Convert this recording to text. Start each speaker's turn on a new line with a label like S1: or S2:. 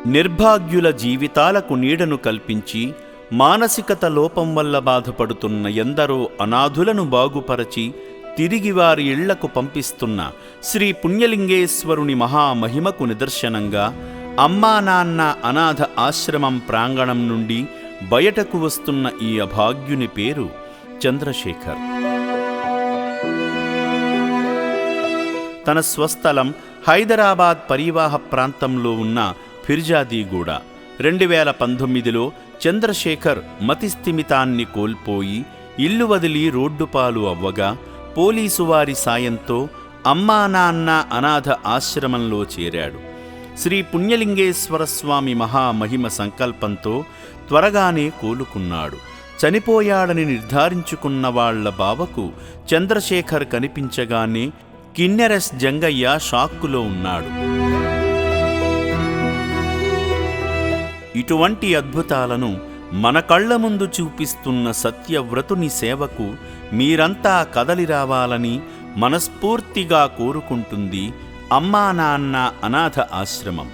S1: నిర్భాగ్యుల జీవితాలకు నీడను కల్పించి మానసికత లోపం వల్ల బాధపడుతున్న ఎందరో అనాథులను బాగుపరచి తిరిగి వారి ఇళ్లకు పంపిస్తున్న శ్రీ పుణ్యలింగేశ్వరుని మహామహిమకు నిదర్శనంగా అమ్మా నాన్న అనాథ ఆశ్రమం ప్రాంగణం నుండి బయటకు వస్తున్న ఈ అభాగ్యుని పేరు చంద్రశేఖర్. తన స్వస్థలం హైదరాబాద్ పరివాహ ప్రాంతంలో ఉన్న ఫిర్జాదీగూడ. 2019లో చంద్రశేఖర్ మతిస్థిమితాన్ని కోల్పోయి ఇల్లు వదిలి రోడ్డుపాలు అవ్వగా పోలీసు వారి సాయంతో అమ్మా నాన్న అనాథ ఆశ్రమంలో చేరాడు. శ్రీ పుణ్యలింగేశ్వరస్వామి మహామహిమ సంకల్పంతో త్వరగానే కోలుకున్నాడు. చనిపోయాడని నిర్ధారించుకున్న వాళ్ల బావకు చంద్రశేఖర్ కనిపించగానే కిన్నెరస్ జంగయ్య షాక్కులో ఉన్నాడు. ఇటువంటి అద్భుతాలను మన కళ్ల ముందు చూపిస్తున్న సత్యవ్రతుని సేవకు మీరంతా కదలి రావాలని మనస్ఫూర్తిగా కోరుకుంటుంది అమ్మా నాన్న అనాథ ఆశ్రమం.